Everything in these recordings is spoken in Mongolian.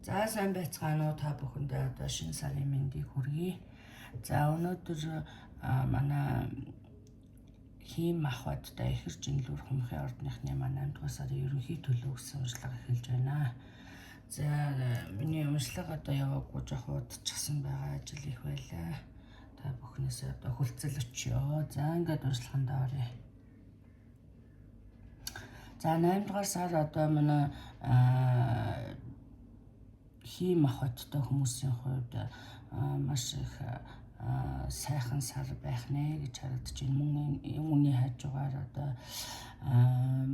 За сайн байцгаана уу та бүхэндээ одоо шинэ сарын мэндийг хүргэе. За өнөөдөр манай хийм ахвадтай ихэр жинлүүр Хумхын ордныхны манай 8 дугаар сарын ерөнхий төлөв гэсэн уншлага эхэлж байна. За миний уншлага одоо яваагүй жоохон удчихсан байгаа, ажил их байлаа. Та бүхнээс одоо хүлцэл өчьё. За ингээд уншлагандаа оръё. За 8 дугаар сар одоо манай хийм ахвадтай хүмүүсийн хувьд маш их сайхан сар байх нэ гэж харагдаж байна. Мөн үүний хажуугаар одоо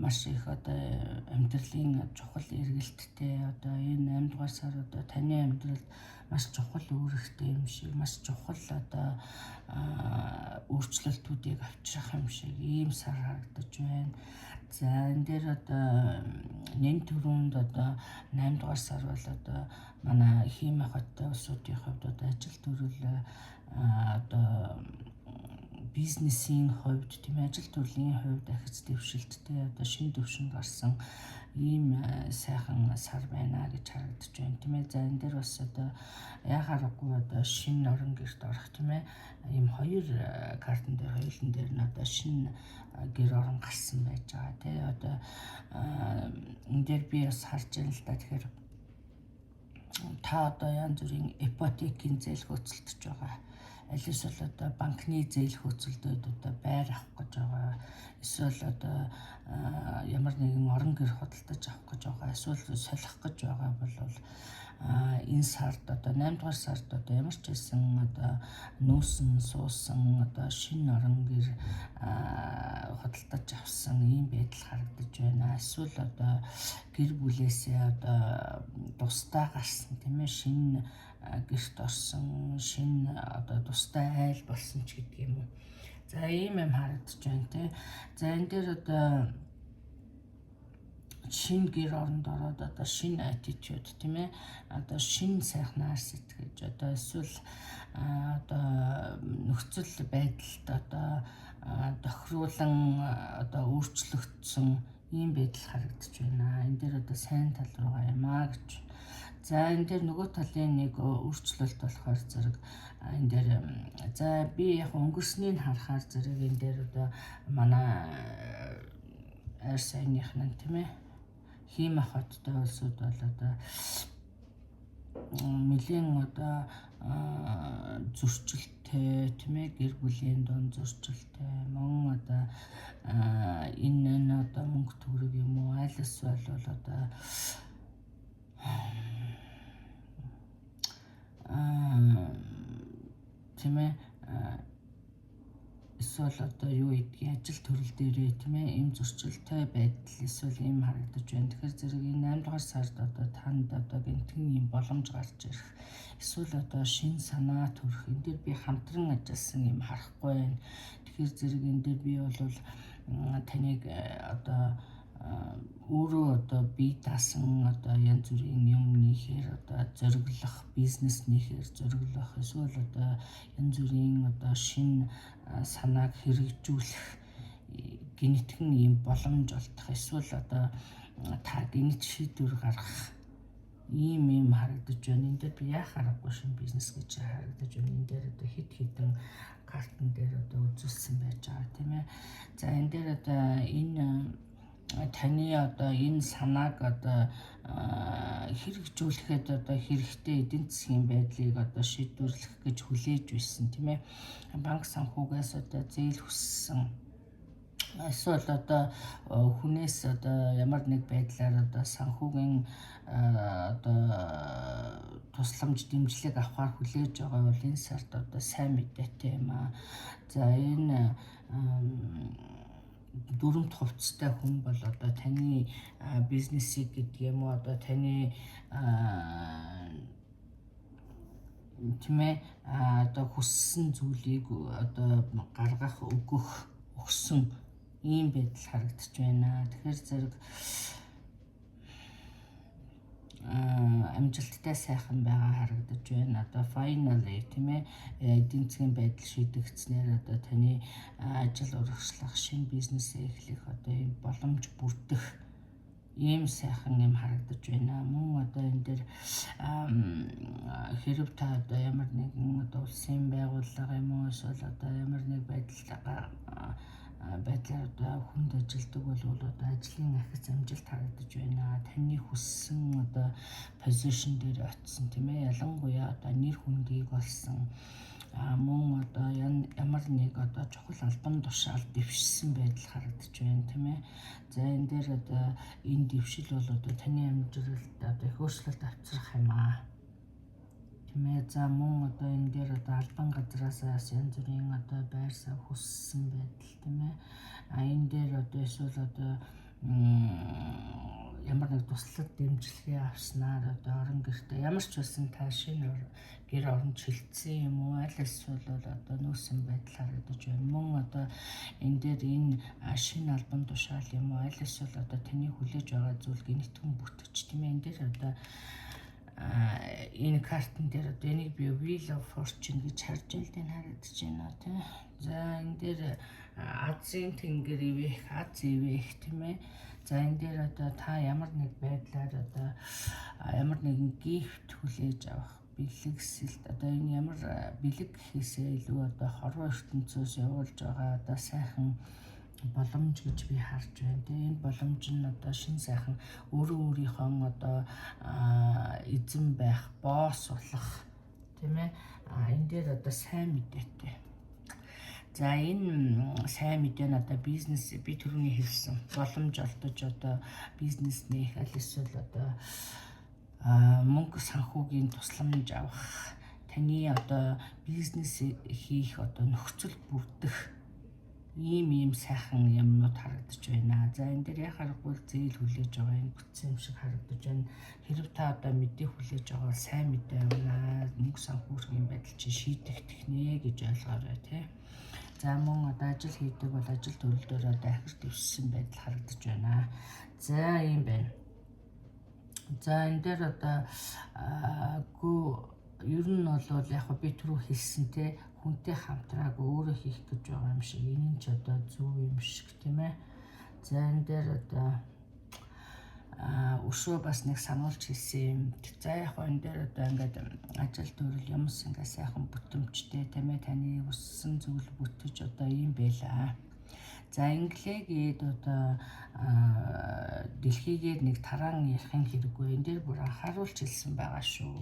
маш их одоо амьдралын чухал эргэлттэй одоо энэ 8 дугаар сар одоо таны амьдралд маш чухал үүрэгтэй юм шиг, маш чухал одоо өөрчлөлтүүдийг авчрах юм шиг ийм сар харагдаж байна. За энэ дээр одоо нэн төрөнд одоо 8 дугаар сар бол одоо манай хийм ахвадтай улсуудын хувьд одоо ажил төрөл одоо бизнесийн хувьд тийм ажил төрлийн хувьд ахиц дэвшилттэй одоо шинэ төвшөнд гарсан ийм сайхан сар байна гэж харагдаж байна тийм ээ. За энэ дээр бас одоо яхаарахгүй одоо шинэ орон гэрт орох тийм ээ. Ийм хоёр картн дээр хоёулын дээр нь одоо шинэ гэр орон гарсан байж байгаа тий. Одоо энэ дээр би бас харж байна л да. Тэгэхээр та одоо янз бүрийн ипотекийн зээл хөөцөлдөж байгаа. Аль эсвэл одоо банкны зээл хөөцөлдөөд одоо байр авах гэж байгаа. Эсвэл одоо ямар нэгэн орон гэр худалдаж авах гэж байгаа. Эсвэл солих гэж байгаа бол энэ сард одоо 8 дугаар сард одоо ямар ч байсан одоо нүүсэн суусан одоо шинэ орон гэр худалдаж авсан ийм байдал харагдаж байна. Эсвэл одоо гэр бүлээсээ одоо тусдаа гарсан тийм ээ, шинэ гэрт орсон, шинэ одоо тусдаа айл болсон ч гэдэг юм уу. За ийм юм харагдаж байна тий. За энэ дээр одоо шинэ гэр оронд ороод одоо шинэ attitude тийм ээ, одоо шинэ сайхнаар сэтгэж одоо эсвэл одоо нөхцөл байдалд одоо тохируулан одоо өөрчлөгдсөн ийм байдал харагдаж байна. Энэ дээр одоо сайн тал руугаа ямаа гэж. За энэ дээр нөгөө талын нэг өөрчлөлт болохоор зэрэг энэ дээр за би яг өнгөрснийг харахаар зэрэг энэ дээр одоо манай арь саяныхны тийм ээ хийм ахвадтай улсууд бол одоо нэлийн одоо зөрчилтэй тийм ээ, гэр бүлийн дунд зөрчилтэй мөн одоо энэ одоо мөнгө төгрөг юм уу аль эсвэл бол одоо тийм ээ эсвэл одоо юу гэдгийг ажил төрөл дээрээ тийм ээ ийм зөрчилтэй байдал эсвэл ийм харагдаж байна. Тэгэхээр зэрэг энэ 8 дугаар сард одоо танд одоо гэнтгэн ийм боломж гарч ирэх эсвэл одоо шин санаа төрөх энэ дээр би хамтран ажилласан юм харахгүй байна. Тэгэхээр зэрэг энэ дээр би бол таныг одоо өөрөө одоо бие даасан одоо янз бүрийн юм нийхээр одоо зориглох, бизнес нийхээр зориглох эсвэл одоо янз бүрийн одоо шинэ санааг хэрэгжүүлэх гэнэтгэн ийм боломж олдох эсвэл одоо та гэнэт шийдвэр гаргах ийм харагдаж байна. Энэ дээр би яхаарахгүй шинэ бизнес гэж харагдаж байна. Энэ дээр одоо хэд хэдэн картн дээр одоо үзүүлсэн байж байгаа тийм ээ. За энэ дээр одоо энэ таны одоо энэ санааг одоо хэрэгжүүлэхэд одоо хэрэгтэй эдийн засгийн байдлыг одоо шийдвэрлэх гэж хүлээж байсан тийм ээ. Банк санхугаас одоо зээл хүссэн эсвэл одоо хүнээс одоо ямар нэг байдлаар одоо санхүүгийн одоо тусламж дэмжлэг авахар хүлээж байгаа бол энэ сард одоо сайн мэдээтэй юм аа. За энэ дөрөвт хувцастай хүн бол одоо таны бизнесийг гэдэг юм уу одоо таны тийм ээ одоо хүссэн зүйлийг одоо гаргах өгсөн ийм байдал харагдаж байна. Тэгэхээр зэрэг амжилттай сайхан байгаа харагдаж байна. Одоо finally тийм ээ эдийн засгийн байдал шийдэгдснээр одоо таны ажил урагшлах, шинэ бизнесээ эхлэх одоо ийм боломж бүрдэх ийм сайхан юм харагдаж байна. Мөн одоо энэ дээр хэрэг та одоо ямар нэгэн одоо улсын байгууллага юм уу эсвэл одоо ямар нэг байдлаар одоо хүнд ажилдаг бол одоо ажлын ахиц амжилт харагдаж байна. Таны хүссэн одоо позишн дээр очсон тийм ээ. Ялангуяа одоо нэр хүндийг олсон мөн одоо ямар нэг одоо чухал албан тушаал дэвшсэн байдал харагдаж байна тийм ээ. За энэ дээр одоо энэ дэвшил бол одоо таны амьдралд одоо их өөрчлөлт авчрах юм аа. Тийм ээ. За мөн одоо энэ дээр одоо албан газраас янз бүрийн одоо байр сав хүссэн байдал тийм ээ. Энэ дээр одоо эсвэл одоо ямар нэг туслах дэмжлэгээ авснаар одоо орон гэртээ ямар ч байсан та шинэ гэр оронд шилжсэн юм уу аль эсвэл одоо нөөсөн байдал харагдаж байна. Мөн одоо энэ дээр энэ шинэ албан тушаал юм уу аль эсвэл одоо таны хүлээж байгаа зүйл гинэтгэн бүтгэж тийм ээ. Энэ дээр одоо энэ картын дээр одоо энийг би Wheel of Fortune гэж харж байна харагдаж байна тийм. За энэ дээр Азийн тэнгэр ивэх, Аз ивэх тийм ээ. За энэ дээр одоо та ямар нэг байдлаар одоо ямар нэгэн гифт хүлээж авах бэлэгсэлт одоо энэ ямар бэлэг гэхээсээ илүү одоо хорвоо ертөнцөөс явуулж байгаа одоо сайхан боломж гэж би харж байна. Тэгээ энэ боломж нь одоо шин сайхан өөрийнхөө одоо эзэн байх, босс болох тийм ээ. Энэ дээр одоо сайн мэдээтэй. За энэ сайн мэдээ нь одоо бизнес би түрүүний хэлсэн боломж олдож одоо бизнес нэх аль эсвэл одоо мөнгө санхүүгийн тусламж авах таны одоо бизнес хийх одоо нөхцөл бүрдэх ийм сайхан юмнууд харагдаж байна. За энэ дээр яхахгүй зээл хүлээж байгаа энэ бүтсэн юм шиг харагдаж байна. Хэрэг та одоо мэдээ хүлээж байгаа бол сайн мэдээ авна. Мөнгө санхүүгийн байдал чинь шийдэгдэх нэ гэж ойлгоорой тий. За мөн одоо ажил хийдэг бол ажил төрөлдөр одоо ахир дэвшсэн байдал харагдаж байна. За ийм байна. За энэ дээр одоо ер нь бол яг би түрүү хэлсэн те хүнтэй хамтрааг өөрөө хийх гэж байгаа юм шиг энэ ч одоо зөв юм шиг тийм ээ. За энэ дээр одоо өшөө бас нэг сануулж хэлсэн юм. За яг энэ дээр одоо ингээд ажил төрөл юмс ингээд сайхан бүтэмжтэй тийм ээ. Таны хүссэн зүйл бүтэж одоо ийм байлаа. За инглигээд одоо дэлхийгээр нэг тараан ярихын хэрэггүй. Энэ дээр бүр анхааруулж хэлсэн байгаа шүү.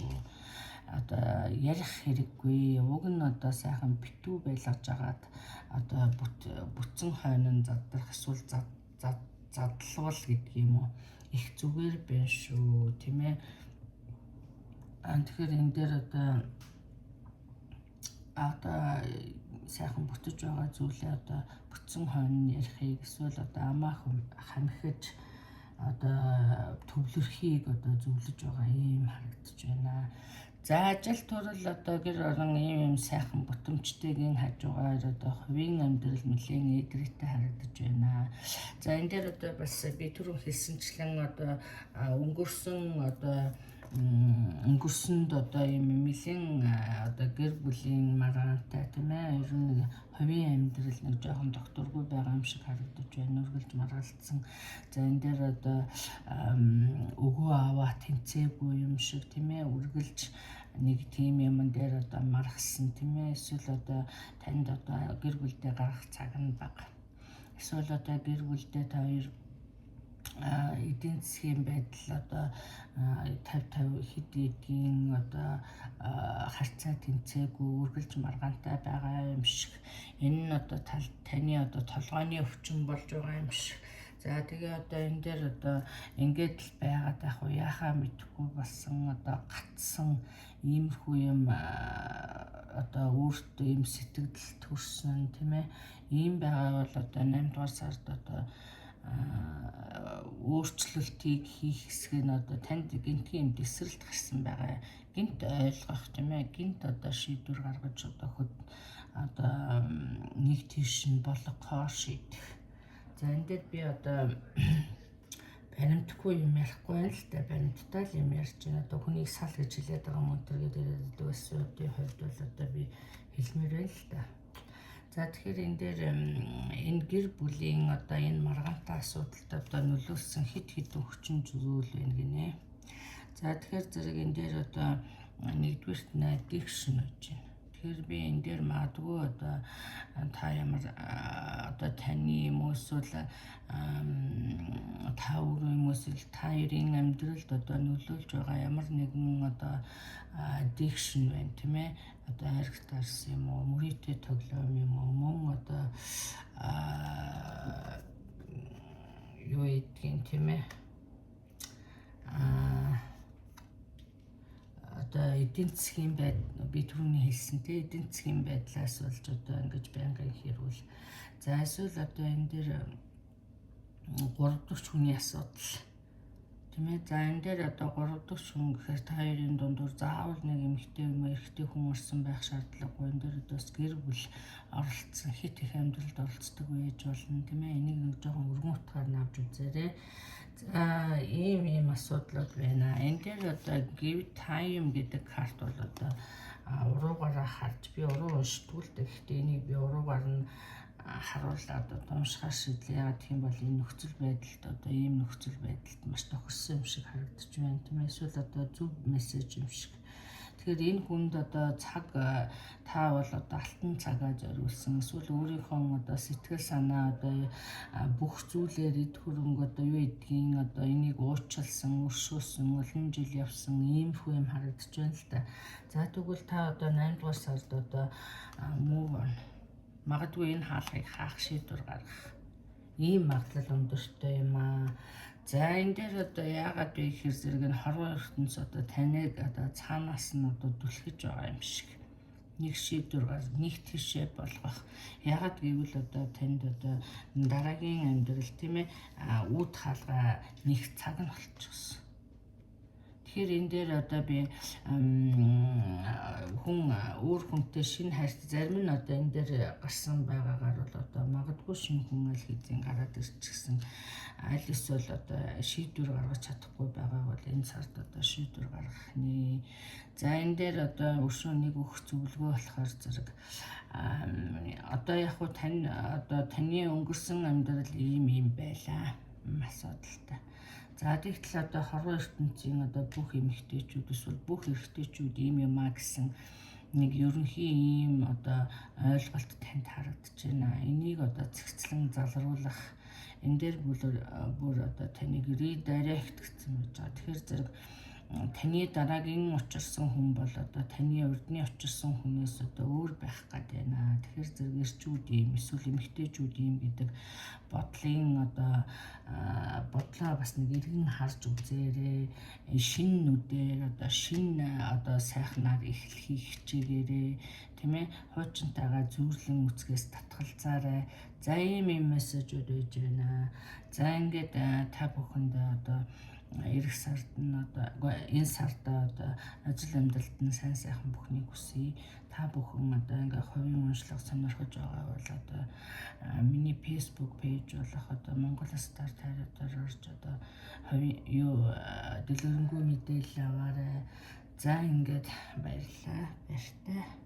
Одоо ярих хэрэггүй. Уг нь одоо сайхан битүү байлгаж агаад одоо бүтсэн хойно задрах эсвэл задлуул гэдэг юм уу. Их зүгээр байна шүү тийм ээ. Тэгэхээр энэ дээр одоо сайхан бүтэж байгаа зүйлээ одоо бүтсэн хойно ярихыг эсвэл одоо амаа хамхиж одоо төвлөрхийг одоо зөвлөж байгаа юм харагдаж байна. За ажил төрөл одоо гэр орон ийм сайхан бүтэмжтэйгийн хажуугаар одоо хувийн амьдрал нэлээд эдрэгтэй харагдаж байна. За энэ дээр одоо бас би түрүү хэлсэнчлэн одоо өнгөрсөнд одоо ийм нэлээд одоо гэр бүлийн маргаантай тийм ээ. Ер нь хувийн амьдрал нэг жоохон докторгүй байгаа юм шиг харагдаж байна. Үргэлж маргалцсан. За энэ дээр одоо өгөө аваа тэнцээгүй юм шиг тийм ээ. Үргэлж нэг тийм юм дээр одоо маргасан тийм ээ. Эсвэл одоо танд одоо гэр бүлдээ гарах цаг нь бага. Эсвэл одоо гэр бүлдээ та хоёр эдийн засгийн байдал одоо 50-50 хэд эдийн одоо харьцаа тэнцээгүй үргэлж маргаантай байгаа юм шиг. Энэ нь одоо таны одоо толгойн өвчин болж байгаа юм шиг. За тэгээ одоо энэ дээр одоо ингээд л байгаад ах уу яхаа мэдхгүй болсон одоо гатсан иймэрхүү юм одоо өөртөө юм сэтгэл төрсөн тийм ээ. Ийм байгаа бол одоо 8 дугаар сард одоо өөрчлөлтийг хийх хэсэг нь одоо танд гинтгийн дэсрэлт гарсан байгаа. Гинт ойлгох тийм ээ. Гинт одоо шийдвэр гаргаж одоо нэг тийш нь болгохоор шийдэх. За энэ дээр би одоо баримтгүй юм ярихгүй байна л да. Баримттай л юм ярьж байна. Одоо хүнийг сал гэж хэлээд байгаа юм өнтер гэдэг өсвөдийн хувьд бол одоо би хэлмээр байна л да. За тэгэхээр энэ дээр энэ гэр бүлийн одоо энэ маргаантай асуудалд одоо нөлөөлсөн хэд хэдэн хүчин зүйл байна гинэ. За тэгэхээр зэрэг энэ дээр одоо нэгдүгээрт нь addiction гэж байна. Тэгэхээр би энэ дээр магадгүй одоо та ямар одоо таны юм уу эсвэл та өөрөө юм уу эсвэл та хоёрын амьдралд одоо нөлөөлж байгаа ямар нэгэн одоо addiction байна тийм ээ. Одоо арх тарс юм уу, мөрийтэй тоглоом юм уу, мөн одоо юу гэдгийг тийм ээ. Одоо эдийн засгийн байдал би түрүүний хэлсэн тийм эдийн засгийн байдлаас болж одоо ингэж байнгын хэрүүл. За эсвэл одоо энэ дээр 3 дахь хүний асуудал тийм ээ. За энэ дээр одоо 3 дахь хүн гэхээр та хоёрын дундуур заавал нэг эмэгтэй юм эрэгтэй хүн орсон байх шаардлагагүй. Энэ дээр бас гэр бүл оролцсон хит их амьдралд оролцдог байж болно тийм ээ. Энийг нэг жоохон өргөн утгаар нь авч үзээрэй. За ийм асуудлууд байна. Энэ дээр одоо give time гэдэг карт бол одоо уруугаараа харж би уруу уншдгүй л гэхдээ энийг би уруугаар нь харуулад одоо уншихаар шийдлээ. Яагаад гэх юм бол энэ нөхцөл байдалд одоо ийм нөхцөл байдалд маш тохирсон юм шиг харагдаж байна тийм ээ. Эсвэл одоо зөв мессеж юм шиг. Тэгэхээр энэ хүнд одоо цаг та бол одоо алтан цагаа зориулсан эсвэл өөрийнхөө одоо сэтгэл санаа одоо бүх зүйлээр эд хөрөнгө одоо юу гэдгийг одоо энийг уучлсан, өршөөсөн, олон жил явсан иймэрхүү юм харагдаж байна л да. За тэгвэл та одоо 8 дугаар сард одоо move on. Магадгүй энэ хаалгыг хаах шийдвэр гаргах ийм магадлал өндөртэй юм аа. За энэ дээр одоо яагаад вэ гэхээр зэрэг нь хорвоо ертөнц одоо таныг одоо цаанаас нь одоо түлхэж байгаа юм шиг нэг шийдвэр гаргах, нэг тийшээ болгох. Яагаад гэвэл одоо танд одоо дараагийн амьдрал тийм ээ үүд хаалга нэг цаг нь болчихсон. Тэгэхээр энэ дээр одоо би хүн өөр хүнтэй шинэ хайрт зарим нь одоо энэ дээр гарсан байгаагаар бол одоо магадгүй шинэ хүн аль хэзээ гараад ирчихсэн аль эсвэл одоо шийдвэр гаргаж чадахгүй байгаа бол энэ сард одоо шийдвэр гаргах нэ. За энэ дээр одоо өшөө нэг өгөх зөвлөгөө болохоор зэрэг одоо яг хуу тань одоо таны өнгөрсөн амьдрал ийм байлаа асуудалтай. За тэгтэл одоо хорвоо ертөнцийн одоо бүх эмэгтэйчүүд эсвэл бүх эрэгтэйчүүд ийм юмаа гэсэн нэг ерөнхий ийм одоо ойлголт танд харагдаж байна. Энийг одоо цэгцлэн залруулах энэ дээр бүр одоо таныг redirect гэсэн гэж байгаа. Тэгэхээр зэрэг таны дараагийн учирсан хүн бол одоо таны урдны учирсан хүнээс одоо өөр байх гээд байна. Тэгэхээр зэрэг эрчүүд ийм эсвэл эмэгтэйчүүд ийм гэдэг бодлоо бас нэг иргэн харж үзээрэй. Шинэ нүдээр одоо шинэ одоо сайхнаар эхлэхийг хичээгээрэй. Тийм ээ. Хуучинтайгаа зүйрлэн үзгээс татгалзаарай. За ийм мессежүүд байж байна. За ингээд та бүхэндээ одоо эх сард нь одоо энэ сарда одоо ажил амьдралд нь сайн сайхан бүхнийг хүсье. Та бүхэн одоо ингээ хувийн уншлага сонирхож байгаа бол одоо миний Facebook пэйж болох одоо Монгол Стар тайраар орж одоо хувийн дэлгэрэнгүй мэдээлэл аваарай. За ингээд баярлалаа. Баяртай.